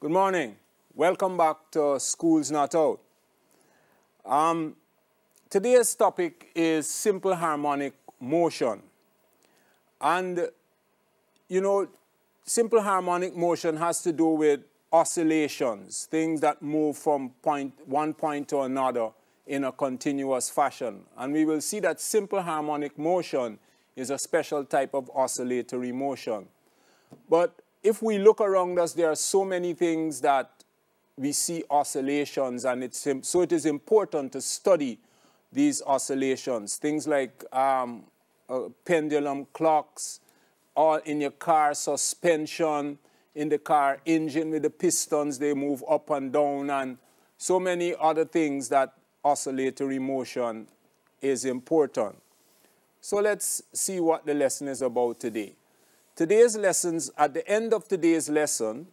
Good morning. Welcome back to School's Not Out. Today's topic is simple harmonic motion. And, you know, simple harmonic motion has to do with oscillations, things that move from one point to another in a continuous fashion. And we will see that simple harmonic motion is a special type of oscillatory motion. But if we look around us, there are so many things that we see oscillations, and so it is important to study these oscillations. Things like pendulum clocks, or in your car suspension, in the car engine with the pistons, they move up and down, and so many other things that oscillatory motion is important. So let's see what the lesson is about today. Today's lessons, at the end of today's lesson,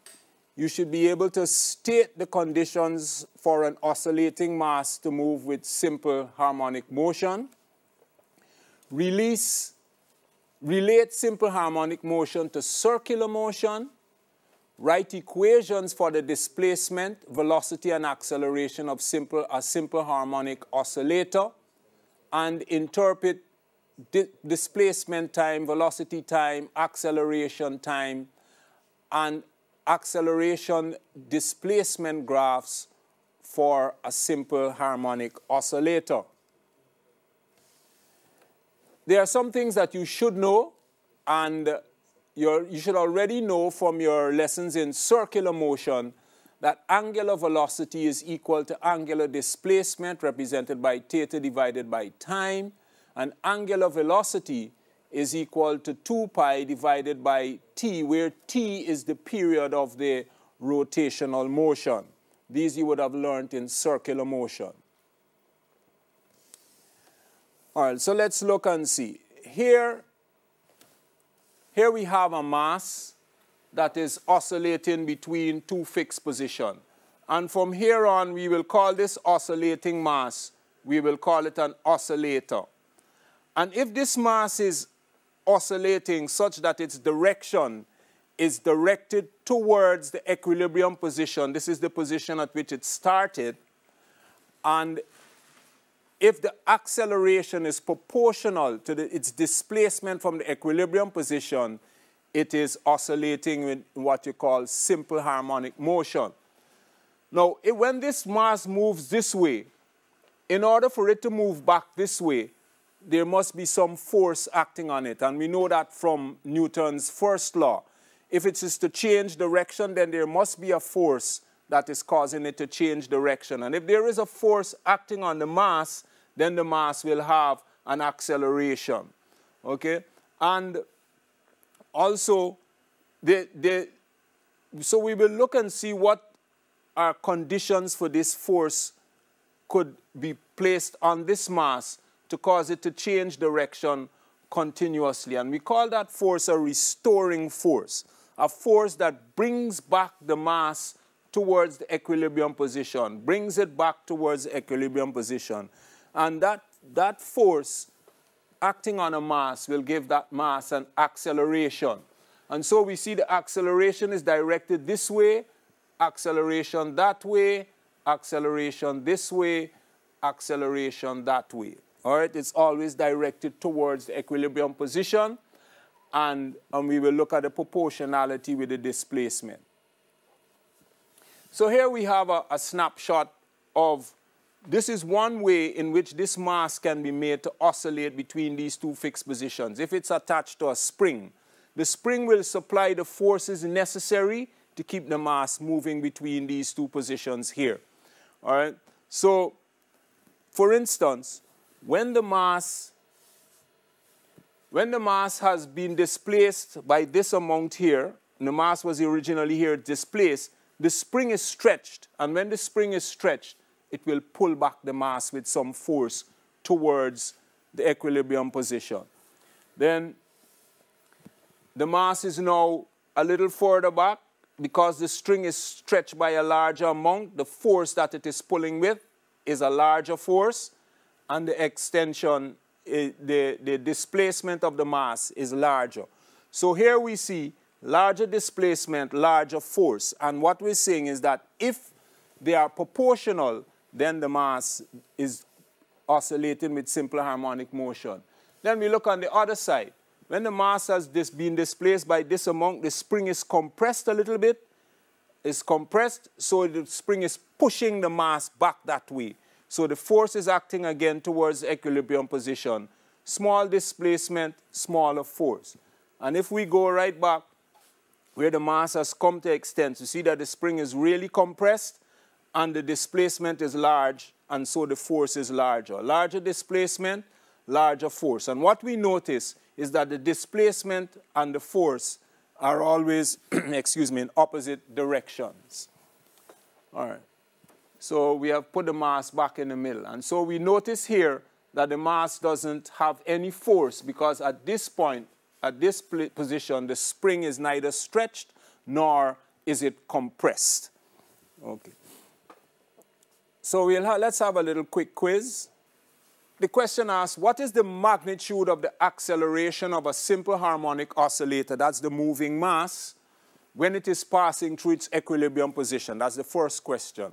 you should be able to state the conditions for an oscillating mass to move with simple harmonic motion, relate simple harmonic motion to circular motion, write equations for the displacement, velocity, and acceleration of a simple harmonic oscillator, and interpret displacement time, velocity time, acceleration time, and acceleration displacement graphs for a simple harmonic oscillator. There are some things that you should know, and you should already know from your lessons in circular motion that angular velocity is equal to angular displacement represented by theta divided by time, and angular velocity is equal to 2 pi divided by t, where t is the period of the rotational motion. These you would have learned in circular motion. All right, so let's look and see. Here we have a mass that is oscillating between two fixed positions. And from here on, we will call this oscillating mass, we will call it an oscillator. And if this mass is oscillating such that its direction is directed towards the equilibrium position, this is the position at which it started, and if the acceleration is proportional to its displacement from the equilibrium position, it is oscillating with what you call simple harmonic motion. Now, when this mass moves this way, in order for it to move back this way, there must be some force acting on it. And we know that from Newton's first law. If it is to change direction, then there must be a force that is causing it to change direction. And if there is a force acting on the mass, then the mass will have an acceleration. Okay? And also, so we will look and see what are conditions for this force could be placed on this mass to cause it to change direction continuously. And we call that force a restoring force, a force that brings back the mass towards the equilibrium position, brings it back towards the equilibrium position. And that force acting on a mass will give that mass an acceleration. And so we see the acceleration is directed this way, acceleration that way, acceleration this way, acceleration that way. All right, it's always directed towards the equilibrium position, and we will look at the proportionality with the displacement. So here we have a snapshot of, this is one way in which this mass can be made to oscillate between these two fixed positions. If it's attached to a spring, the spring will supply the forces necessary to keep the mass moving between these two positions here. All right, so for instance, when the mass has been displaced by this amount here, and the mass was originally here displaced, the spring is stretched. And when the spring is stretched, it will pull back the mass with some force towards the equilibrium position. Then the mass is now a little further back because the string is stretched by a larger amount. The force that it is pulling with is a larger force, and the extension, the displacement of the mass is larger. So here we see larger displacement, larger force. And what we're saying is that if they are proportional, then the mass is oscillating with simple harmonic motion. Then we look on the other side. When the mass has been displaced by this amount, the spring is compressed a little bit. It's compressed, so the spring is pushing the mass back that way. So the force is acting again towards the equilibrium position. Small displacement, smaller force. And if we go right back where the mass has come to extent, you see that the spring is really compressed and the displacement is large, and so the force is larger. Larger displacement, larger force. And what we notice is that the displacement and the force are always, excuse me, in opposite directions. All right. So we have put the mass back in the middle. And so we notice here that the mass doesn't have any force because at this point, at this position, the spring is neither stretched nor is it compressed. Okay. So let's have a little quick quiz. The question asks, what is the magnitude of the acceleration of a simple harmonic oscillator, that's the moving mass, when it is passing through its equilibrium position? That's the first question.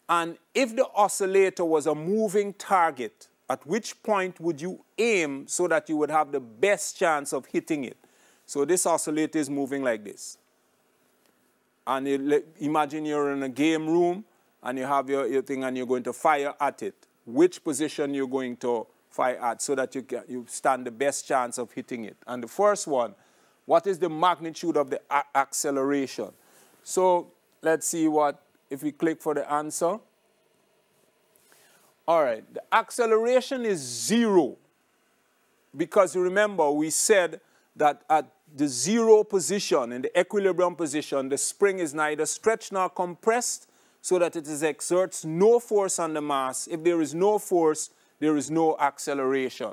And if the oscillator was a moving target, at which point would you aim so that you would have the best chance of hitting it? So this oscillator is moving like this. And imagine you're in a game room and you have your thing and you're going to fire at it. Which position you're going to fire at so that you stand the best chance of hitting it. And the first one, what is the magnitude of the acceleration? So let's see if we click for the answer. All right, the acceleration is 0 because you remember we said that at the 0 position, in the equilibrium position, the spring is neither stretched nor compressed, so that it exerts no force on the mass. If there is no force, there is no acceleration.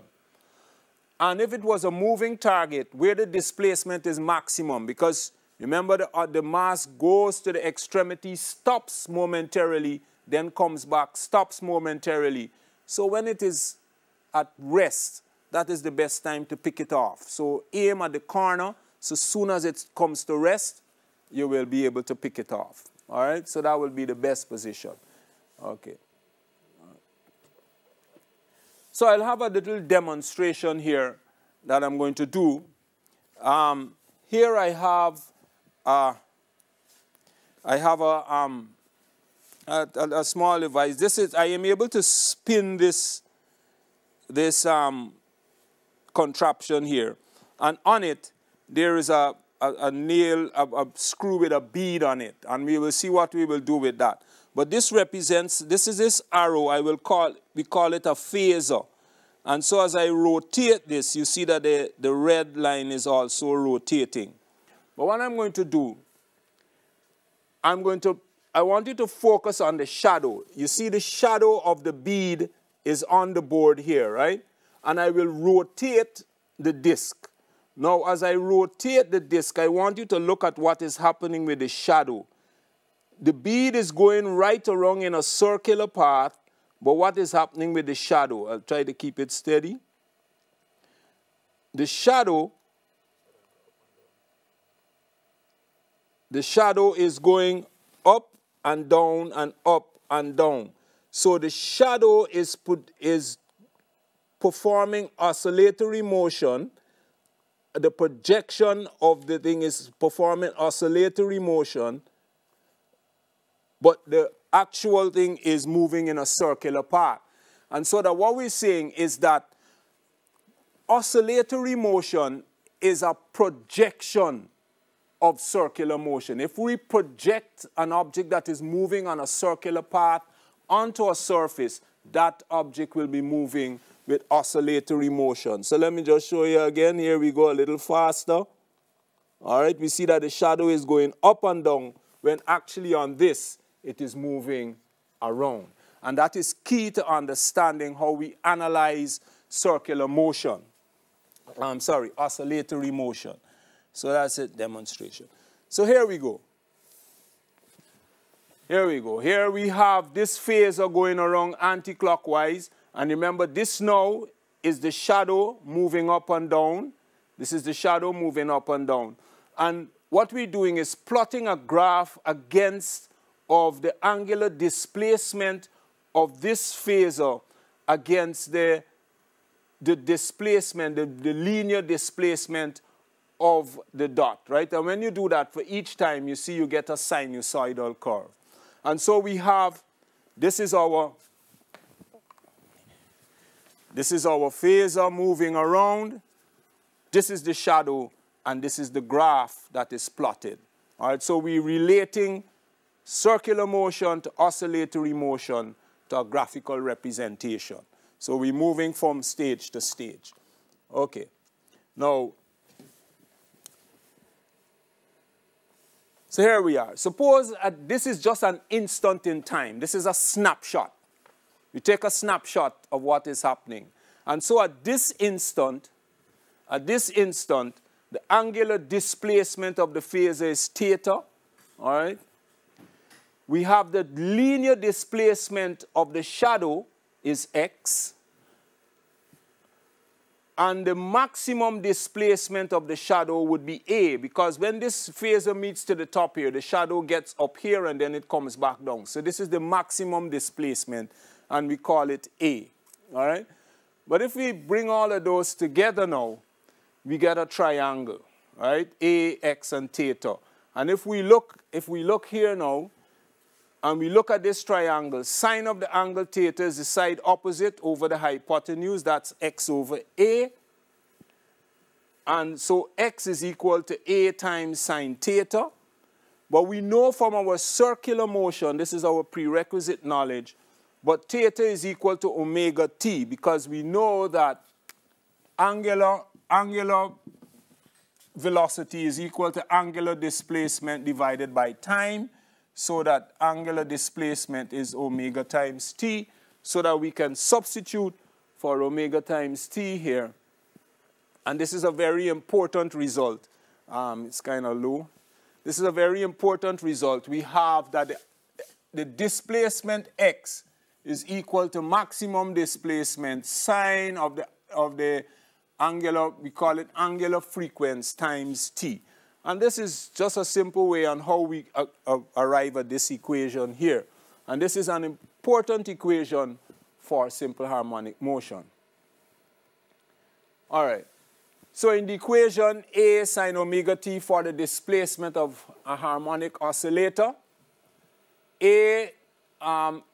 And if it was a moving target, where the displacement is maximum, because remember the mass goes to the extremity, stops momentarily, then comes back, stops momentarily. So when it is at rest, that is the best time to pick it off. So aim at the corner, so as soon as it comes to rest, you will be able to pick it off. All right, so that will be the best position. Okay. So I'll have a little demonstration here that I'm going to do. Here I have a small device. I am able to spin this contraption here, and on it there is a nail, a screw with a bead on it, and we will see what we will do with that. But this represents, this is this arrow, we call it a phasor. And so as I rotate this, you see that the red line is also rotating. But what I'm going to do, I want you to focus on the shadow. You see the shadow of the bead is on the board here, right? And I will rotate the disc. Now, as I rotate the disc, I want you to look at what is happening with the shadow. The bead is going right along in a circular path, but what is happening with the shadow? I'll try to keep it steady. The shadow is going up and down and up and down. So the shadow is performing oscillatory motion. The projection of the thing is performing oscillatory motion, but the actual thing is moving in a circular path. And so that what we're saying is that oscillatory motion is a projection of circular motion. If we project an object that is moving on a circular path onto a surface, that object will be moving with oscillatory motion. So let me just show you again. Here we go a little faster. All right, we see that the shadow is going up and down when actually on this, it is moving around. And that is key to understanding how we analyze circular motion. Oscillatory motion. So that's a demonstration. So here we go. Here we go. Here we have this phasor going around anti-clockwise. And remember, this now is the shadow moving up and down. This is the shadow moving up and down. And what we're doing is plotting a graph against of the angular displacement of this phasor against the displacement, the linear displacement of the dot, right? And when you do that for each time, you see you get a sinusoidal curve. And so we have, this is our phasor moving around. This is the shadow, and this is the graph that is plotted. All right, so we're relating circular motion to oscillatory motion to a graphical representation. So we're moving from stage to stage. Okay. Now, so here we are. Suppose this is just an instant in time. This is a snapshot. We take a snapshot of what is happening. And so at this instant, the angular displacement of the phasor is theta, all right? We have the linear displacement of the shadow is x, and the maximum displacement of the shadow would be a, because when this phasor meets to the top here, the shadow gets up here and then it comes back down. So this is the maximum displacement, and we call it a, all right? But if we bring all of those together now, we get a triangle, right? A, x, and theta. And if we look here now, and we look at this triangle, sine of the angle theta is the side opposite over the hypotenuse. That's x over a. And so x is equal to a times sine theta. But we know from our circular motion, this is our prerequisite knowledge, but theta is equal to omega t, because we know that angular velocity is equal to angular displacement divided by time, so that angular displacement is omega times t, so that we can substitute for omega times t here. And this is a very important result. It's kind of low. This is a very important result. We have that the displacement x is equal to maximum displacement sine of the angular, we call it angular frequency times t. And this is just a simple way on how we arrive at this equation here. And this is an important equation for simple harmonic motion. All right. So in the equation, A sine omega t for the displacement of a harmonic oscillator. A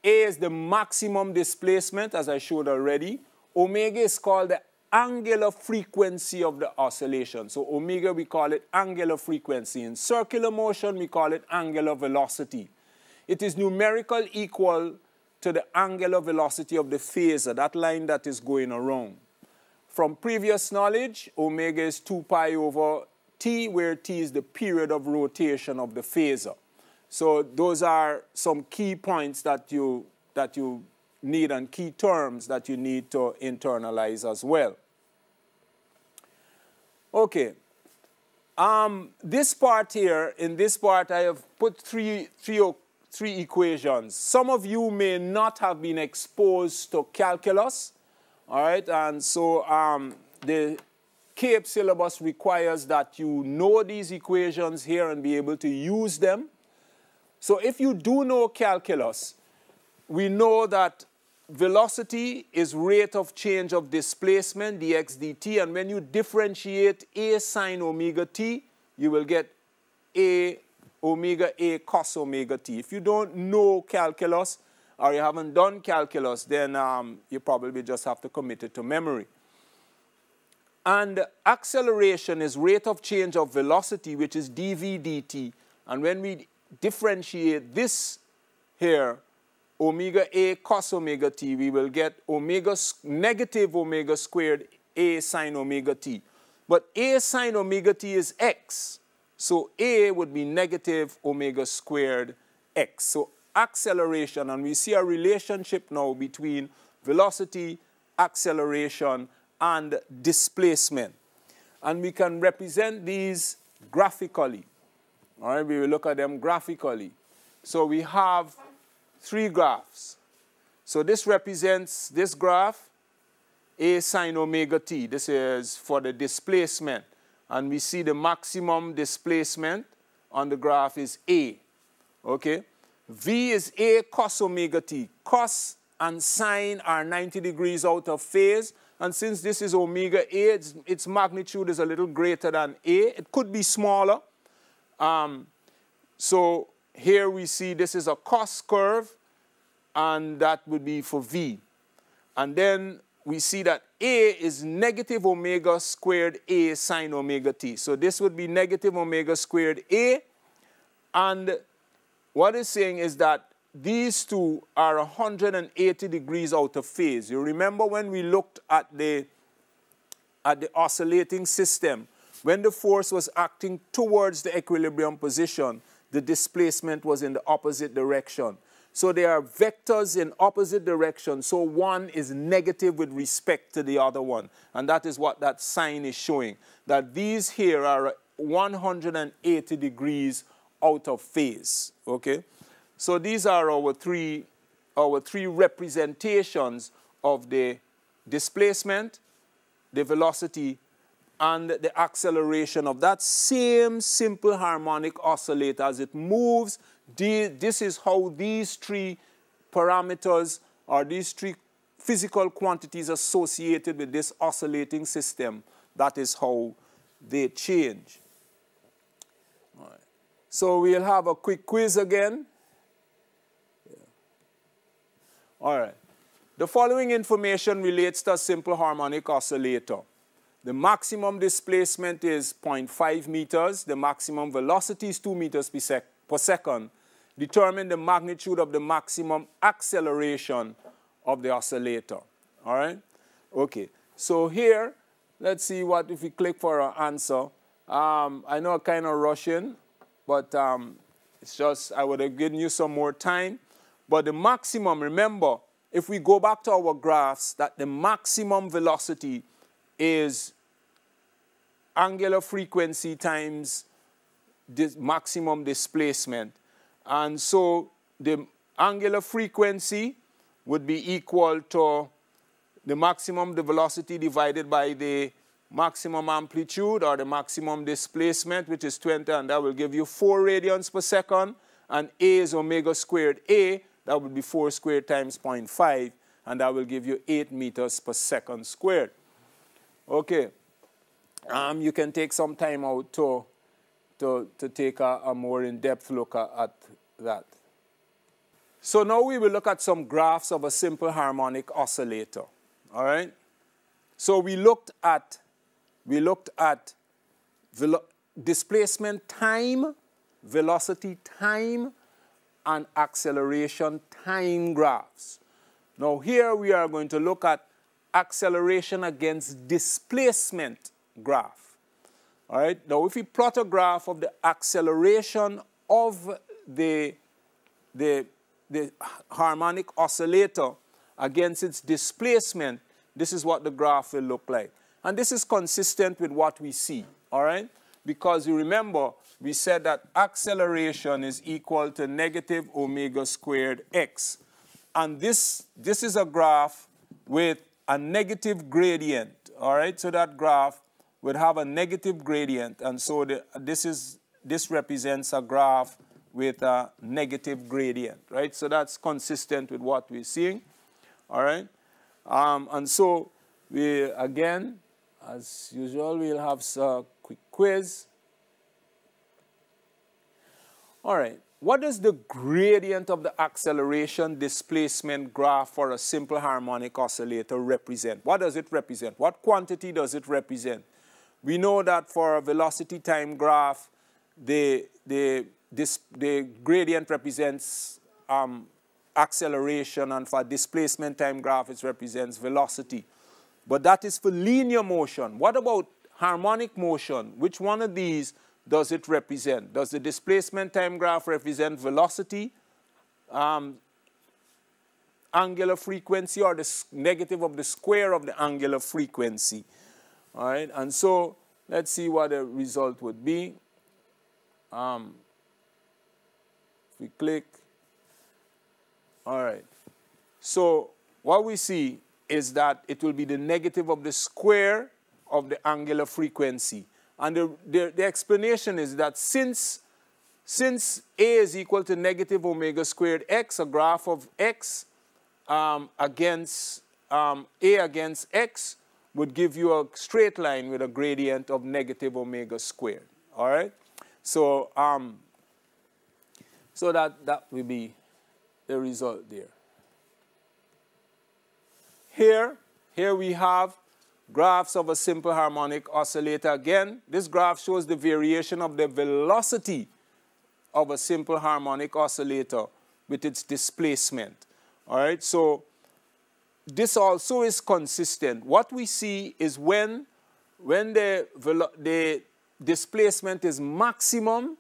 is the maximum displacement, as I showed already. Omega is called the angular frequency of the oscillation. So omega, we call it angular frequency. In circular motion, we call it angular velocity. It is numerical equal to the angular velocity of the phasor, that line that is going around. From previous knowledge, omega is 2 pi over t, where t is the period of rotation of the phasor. So those are some key points that you need, and key terms that you need to internalize as well. Okay. This part here, in this part, I have put three equations. Some of you may not have been exposed to calculus, all right? And so the CAPE syllabus requires that you know these equations here and be able to use them. So if you do know calculus, we know that velocity is rate of change of displacement, dx dt, and when you differentiate a sine omega t, you will get a omega a cos omega t. If you don't know calculus, or you haven't done calculus, then you probably just have to commit it to memory. And acceleration is rate of change of velocity, which is dv dt, and when we differentiate this here, omega a cos omega t, we will get negative omega squared a sine omega t. But a sine omega t is x, so a would be negative omega squared x. So acceleration, and we see a relationship now between velocity, acceleration, and displacement. And we can represent these graphically. All right, we will look at them graphically. So we have three graphs. So this represents this graph, a sine omega t. This is for the displacement. And we see the maximum displacement on the graph is A. Okay? V is A cos omega t. Cos and sine are 90 degrees out of phase. And since this is omega A, its magnitude is a little greater than A. It could be smaller. So here we see this is a cos curve, and that would be for V. And then we see that A is negative omega squared A sine omega t. So this would be negative omega squared A. And what it's saying is that these two are 180 degrees out of phase. You remember when we looked at the oscillating system, when the force was acting towards the equilibrium position, the displacement was in the opposite direction. So there are vectors in opposite directions. So one is negative with respect to the other one. And that is what that sign is showing, that these here are 180 degrees out of phase. Okay? So these are our three representations of the displacement, the velocity, and the acceleration of that same simple harmonic oscillator. As it moves, this is how these three parameters, or these three physical quantities associated with this oscillating system, that is how they change. All right. So we'll have a quick quiz again. All right. The following information relates to a simple harmonic oscillator. The maximum displacement is 0.5 meters. The maximum velocity is 2 meters per second. Determine the magnitude of the maximum acceleration of the oscillator. All right? Okay. So here, let's see what if we click for our answer. I know I'm kind of rushing, but it's just I would have given you some more time. But the maximum, remember, if we go back to our graphs, that the maximum velocity is angular frequency times this maximum displacement. And so the angular frequency would be equal to the maximum, the velocity divided by the maximum amplitude or the maximum displacement, which is 20, and that will give you 4 radians per second. And A is omega squared A. That would be 4 squared times 0.5, and that will give you 8 meters per second squared. Okay. You can take some time out to take a more in-depth look at that. So now we will look at some graphs of a simple harmonic oscillator. All right? So we looked at displacement time, velocity time, and acceleration time graphs. Now here we are going to look at acceleration against displacement graph. All right. Now if we plot a graph of the acceleration of the harmonic oscillator against its displacement, this is what the graph will look like. And this is consistent with what we see. All right. Because you remember, we said that acceleration is equal to negative omega squared x. And this is a graph with a negative gradient. All right, so that graph would have a negative gradient. And so this represents a graph with a negative gradient, right? So that's consistent with what we're seeing. All right. And so we, again, as usual, we'll have a quick quiz. All right, what does the gradient of the acceleration displacement graph for a simple harmonic oscillator represent? What does it represent? What quantity does it represent? We know that for a velocity time graph, the gradient represents acceleration, and for displacement time graph, it represents velocity. But that is for linear motion. What about harmonic motion? Which one of these does it represent? Does the displacement time graph represent velocity, angular frequency, or the negative of the square of the angular frequency? All right, and so let's see what the result would be. If we click, all right. So what we see is that it will be the negative of the square of the angular frequency. And the explanation is that since A is equal to negative omega squared x, a graph of x against A against x would give you a straight line with a gradient of negative omega squared. All right? So, so that will be the result there. Here we have graphs of a simple harmonic oscillator. Again, this graph shows the variation of the velocity of a simple harmonic oscillator with its displacement. All right, so this also is consistent. What we see is when the displacement is maximum,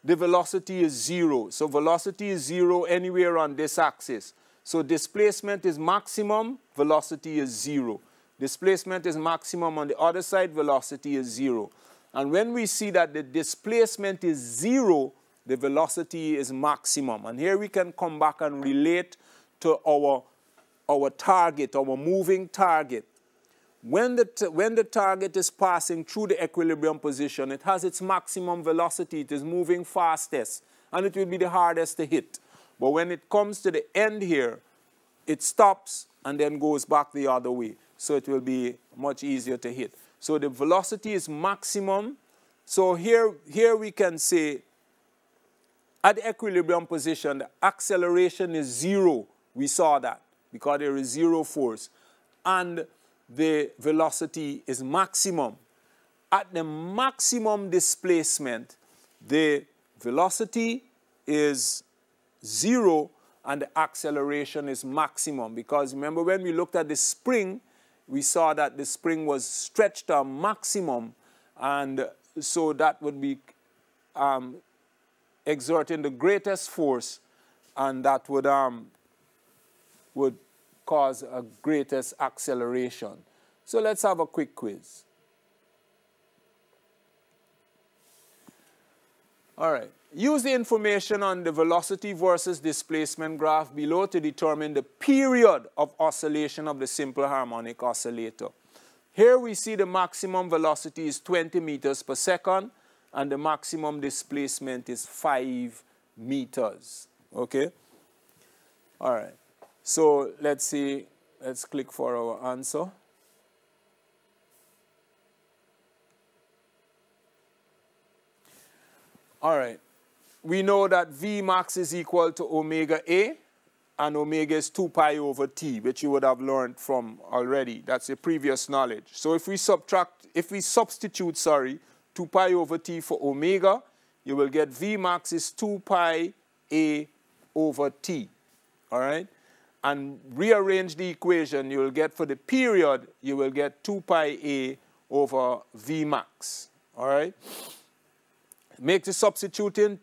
the velocity is 0. So velocity is 0 anywhere on this axis. So displacement is maximum, velocity is 0. Displacement is maximum on the other side, velocity is 0. And when we see that the displacement is 0, the velocity is maximum. And here we can come back and relate to our target, our moving target. When the target is passing through the equilibrium position, it has its maximum velocity, it is moving fastest, and it will be the hardest to hit. But when it comes to the end here, it stops and then goes back the other way. So it will be much easier to hit. So the velocity is maximum. So here we can say at the equilibrium position, the acceleration is 0. We saw that because there is 0 force. And the velocity is maximum. At the maximum displacement, the velocity is 0 and the acceleration is maximum. Because remember when we looked at the spring, we saw that the spring was stretched to a maximum, and so that would be exerting the greatest force, and that would cause a greatest acceleration. So let's have a quick quiz. All right. Use the information on the velocity versus displacement graph below to determine the period of oscillation of the simple harmonic oscillator. Here we see the maximum velocity is 20 meters per second and the maximum displacement is 5 meters. Okay? All right. So let's see. Let's click for our answer. All right. We know that V max is equal to omega A, and omega is 2 pi over T, which you would have learned from already. That's your previous knowledge. So if we substitute 2 pi over T for omega, you will get V max is 2 pi A over T. All right? And rearrange the equation, you will get for the period, you will get 2 pi A over V max. All right? Make the substitution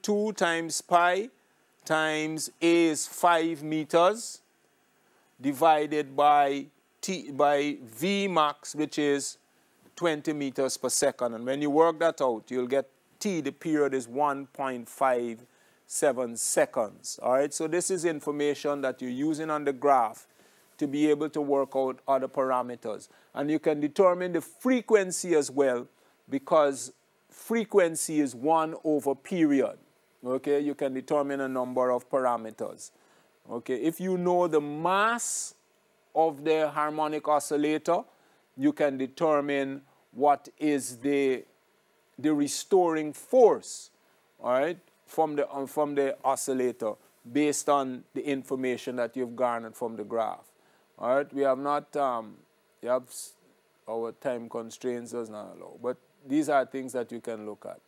2 times pi times A is 5 meters divided by V max, which is 20 meters per second. And when you work that out, you'll get T, the period is 1.57 seconds. All right, so this is information that you're using on the graph to be able to work out other parameters. And you can determine the frequency as well, because frequency is 1 over period. Okay, you can determine a number of parameters. Okay, if you know the mass of the harmonic oscillator, you can determine what is the restoring force, all right, from the oscillator based on the information that you've garnered from the graph. All right, we have not, our time constraints does not allow, but these are things that you can look at.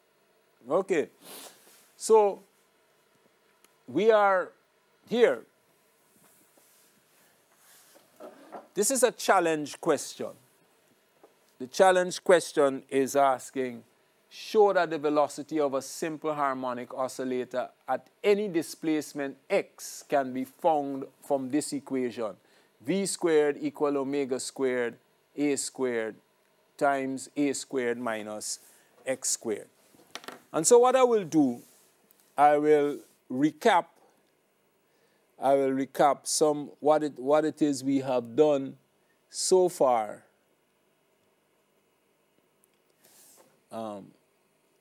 Okay, so we are here. This is a challenge question. The challenge question is asking, show that the velocity of a simple harmonic oscillator at any displacement x can be found from this equation. V squared equal omega squared A squared times A squared minus X squared. And so what I will do, I will recap what it is we have done so far All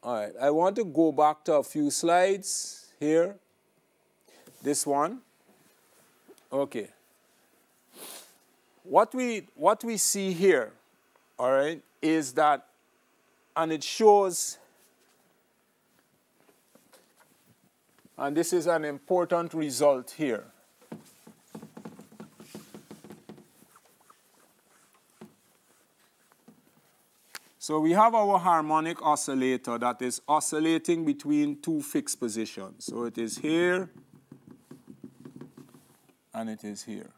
right, I want to go back to a few slides here. This one. Okay. What we see here, all right, is that, and it shows, and this is an important result here. So we have our harmonic oscillator that is oscillating between two fixed positions. So it is here and it is here.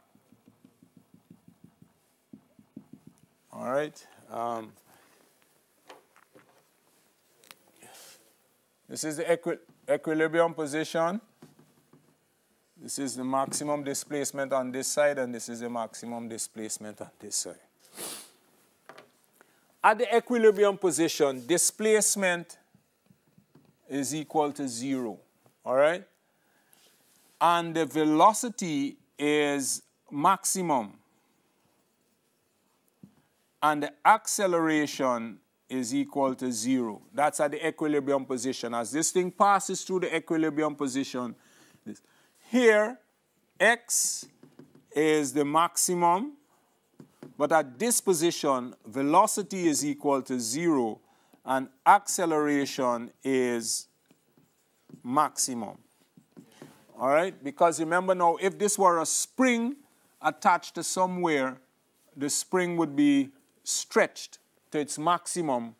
All right. This is the equilibrium position. This is the maximum displacement on this side, and this is the maximum displacement on this side. At the equilibrium position, displacement is equal to 0, all right? And the velocity is maximum. And the acceleration is equal to 0. That's at the equilibrium position. As this thing passes through the equilibrium position, here, x is the maximum. But at this position, velocity is equal to 0 and acceleration is maximum. All right? Because remember now, if this were a spring attached to somewhere, the spring would be stretched to its maximum.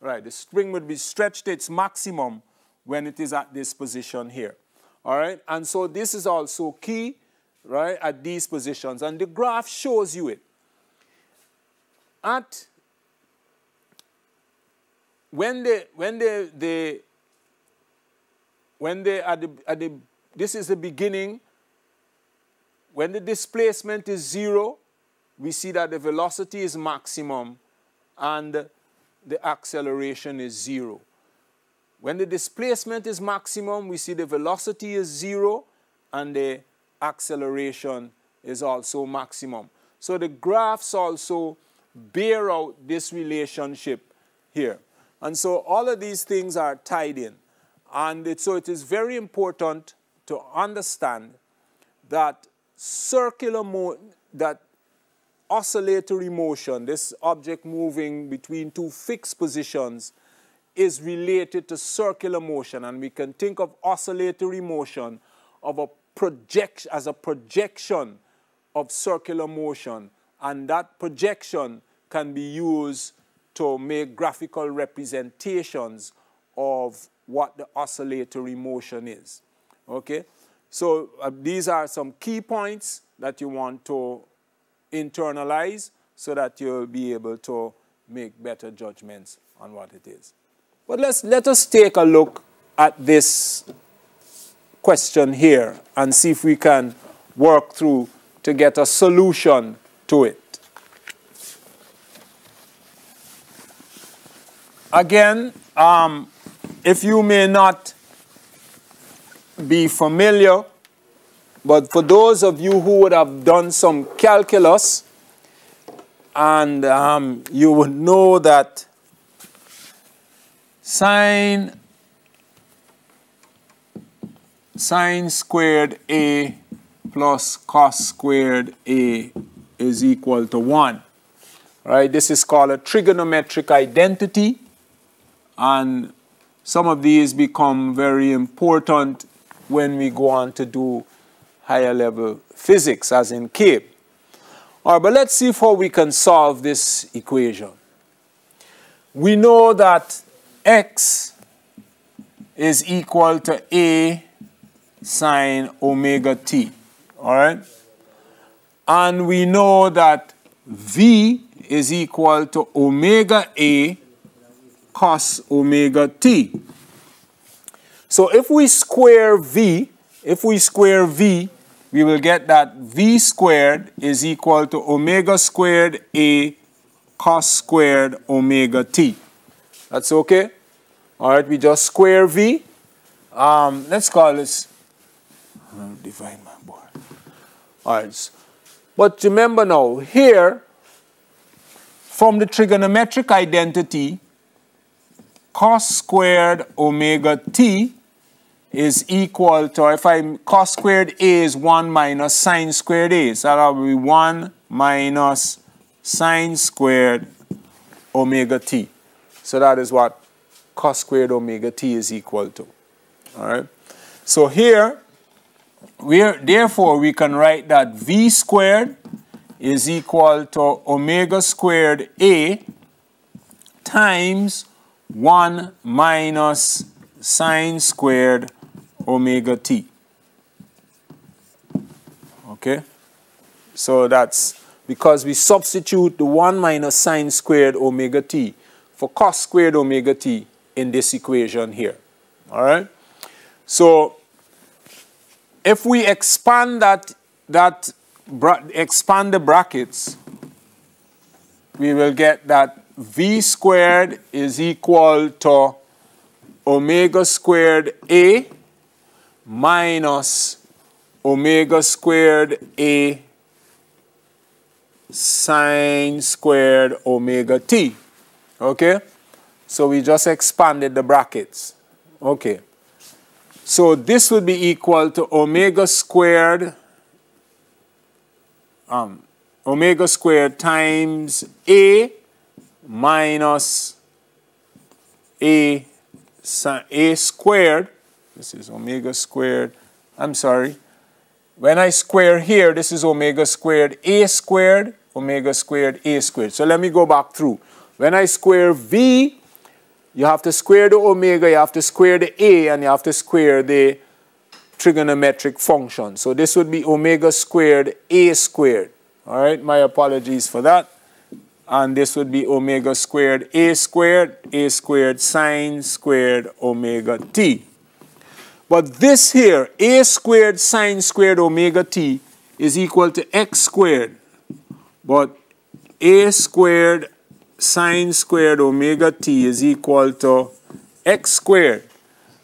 Right? The spring would be stretched to its maximum when it is at this position here. All right? And so this is also key, right, at these positions. And the graph shows you it. This is the beginning, when the displacement is 0, we see that the velocity is maximum and the acceleration is 0. When the displacement is maximum, we see the velocity is 0 and the acceleration is also maximum. So the graphs also bear out this relationship here. And so all of these things are tied in. And so it is very important to understand that that oscillatory motion, this object moving between two fixed positions, is related to circular motion. And we can think of oscillatory motion of as a projection of circular motion. And that projection can be used to make graphical representations of what the oscillatory motion is. Okay? So these are some key points that you want to internalize so that you'll be able to make better judgments on what it is. But let us take a look at this question here and see if we can work through to get a solution to it. Again, if you may not be familiar, but for those of you who would have done some calculus, and you would know that sine squared A plus cos squared A is equal to 1. Right? This is called a trigonometric identity, and some of these become very important when we go on to do higher level physics, as in CAPE. All right, but let's see how we can solve this equation. We know that x is equal to A sine omega t. All right? And we know that V is equal to omega A cos omega t. So if we square V, we will get that V squared is equal to omega squared A cos squared omega t. That's okay? All right, we just square V. Let's call this, I'll divide my board. All right, but remember now, here, from the trigonometric identity, cos squared omega t is equal to, if I, cos squared A is 1 minus sine squared A. So that will be 1 minus sine squared omega t. So that is what cos squared omega t is equal to. All right. So here, therefore, we can write that v squared is equal to omega squared A times 1 minus sine squared omega t. Okay? So that's because we substitute the 1 minus sine squared omega t for cos squared omega t in this equation here. All right? So if we expand expand the brackets, we will get that v squared is equal to omega squared A minus omega squared A sine squared omega t. Okay? So we just expanded the brackets. Okay. So this would be equal to omega squared times A minus A squared. This is omega squared. I'm sorry. When I square here, this is omega squared A squared, omega squared A squared. So let me go back through. When I square V, you have to square the omega, you have to square the A, and you have to square the trigonometric function. So this would be omega squared A squared. All right, my apologies for that. And this would be omega squared A squared sine squared omega t. But this here, A squared sine squared omega t, is equal to x squared. But A squared sine squared omega t is equal to x squared.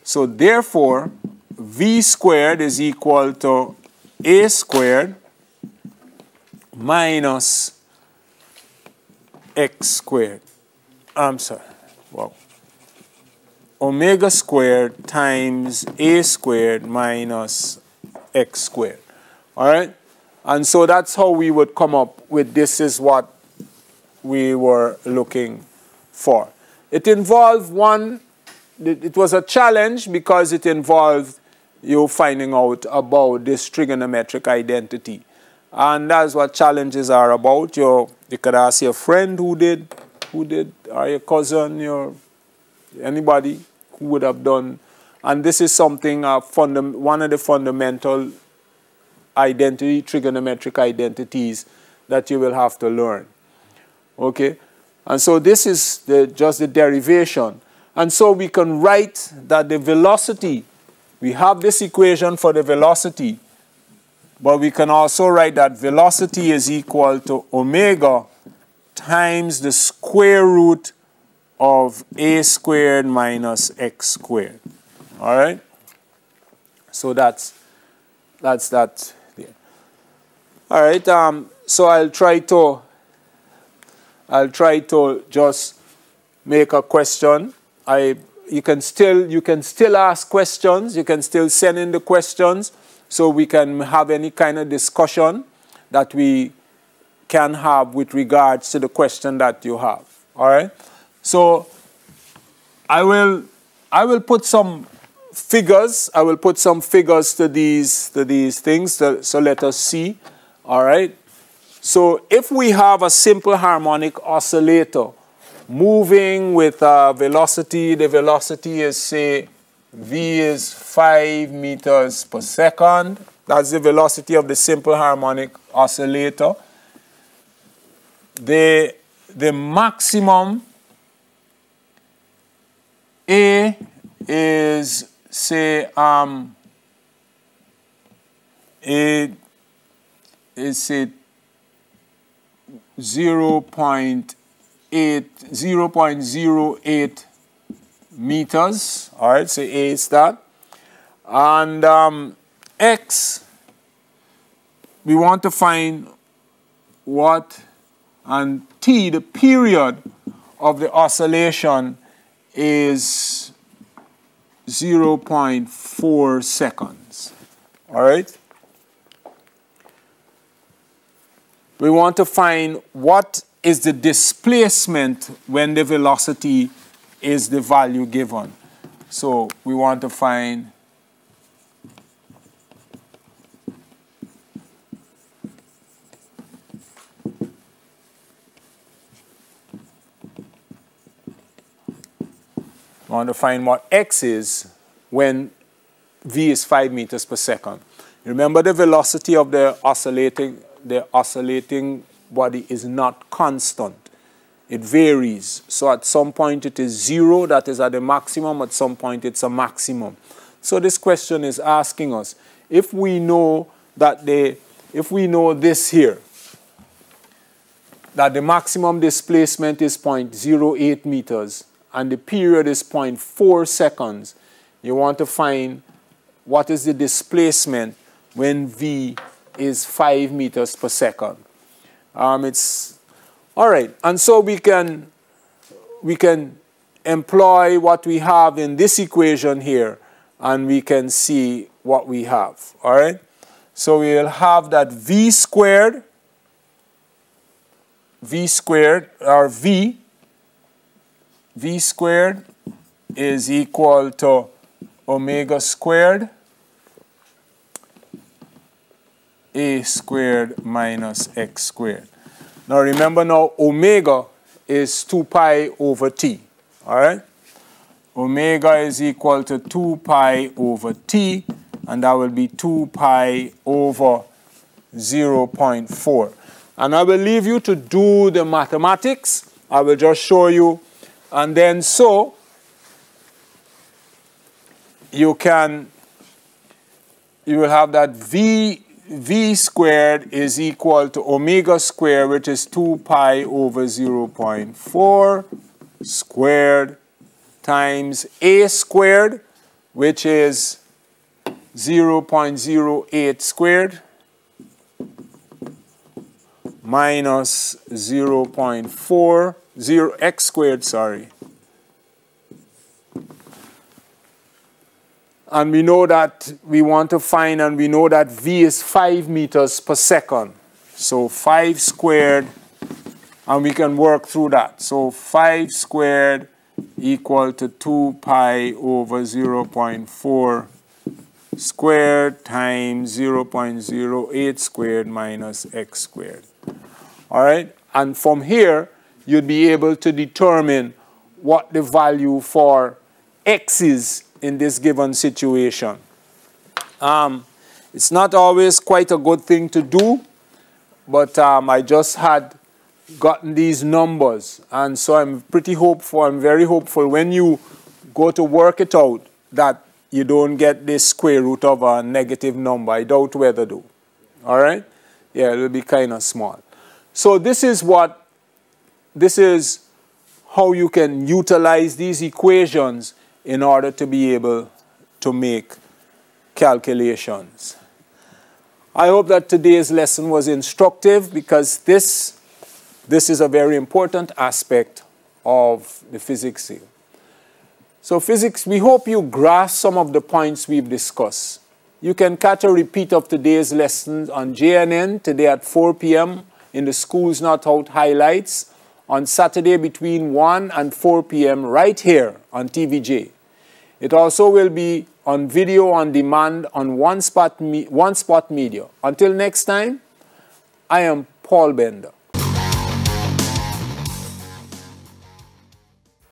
So therefore, v squared is equal to A squared minus x squared. I'm sorry. Wow. Omega squared times A squared minus x squared. All right? And so that's how we would come up with this is what we were looking for. It involved it was a challenge because it involved you finding out about this trigonometric identity. And that's what challenges are about. You could ask your friend who did, or your cousin, anybody who would have done. And this is something, one of the fundamental trigonometric identities that you will have to learn. Okay? And so this is just the derivation. And so we can write that the velocity, we have this equation for the velocity, but we can also write that velocity is equal to omega times the square root of A squared minus x squared. All right? So that's that there. All right, so I'll try to just make a question. You can still ask questions. You can still send in the questions so we can have any kind of discussion that we can have with regards to the question that you have. All right. So I will put some figures. I will put some figures to these things. So let us see. All right. So if we have a simple harmonic oscillator moving with a velocity, the velocity is, say, v is 5 meters per second. That's the velocity of the simple harmonic oscillator. The maximum A is, say, 0.08 meters. All right, so A is that. And X, we want to find what, and T, the period of the oscillation, is 0.4 seconds. All right? We want to find what is the displacement when the velocity is the value given. So we want to find what x is when v is 5 meters per second. Remember, the velocity of the oscillating body is not constant. It varies. So at some point it is 0, that is at the maximum. At some point it's a maximum. So this question is asking us, if we know that if we know this here, that the maximum displacement is 0.08 meters and the period is 0.4 seconds, you want to find what is the displacement when v is 5 meters per second. All right, and so we can employ what we have in this equation here, and we can see what we have. All right, so we'll have that v squared, or v squared is equal to omega squared a squared minus x squared. Now remember, now omega is 2 pi over t. All right? Omega is equal to 2 pi over t, and that will be 2 pi over 0.4. And I will leave you to do the mathematics. I will just show you. And then so you will have that v squared is equal to omega squared, which is 2 pi over 0.4 squared, times a squared, which is 0.08 squared, minus 0.40 x squared, sorry. And we know that we want to find, and we know that v is 5 meters per second. So 5 squared, and we can work through that. So 5 squared equal to 2 pi over 0.4 squared times 0.08 squared minus x squared. All right? And from here, you'd be able to determine what the value for x is in this given situation. It's not always quite a good thing to do, but I just had gotten these numbers, and so I'm pretty hopeful, I'm very hopeful when you go to work it out that you don't get this square root of a negative number. I doubt whether do. All right? Yeah, it will be kind of small. So this is how you can utilize these equations in order to be able to make calculations. I hope that today's lesson was instructive, because this is a very important aspect of the physics here. So physics, we hope you grasp some of the points we've discussed. You can catch a repeat of today's lesson on JNN today at 4 p.m. in the Schools Not Out highlights, on Saturday between 1 and 4 p.m. right here on TVJ. It also will be on video on demand on One Spot Media. Until next time, I am Paul Bender.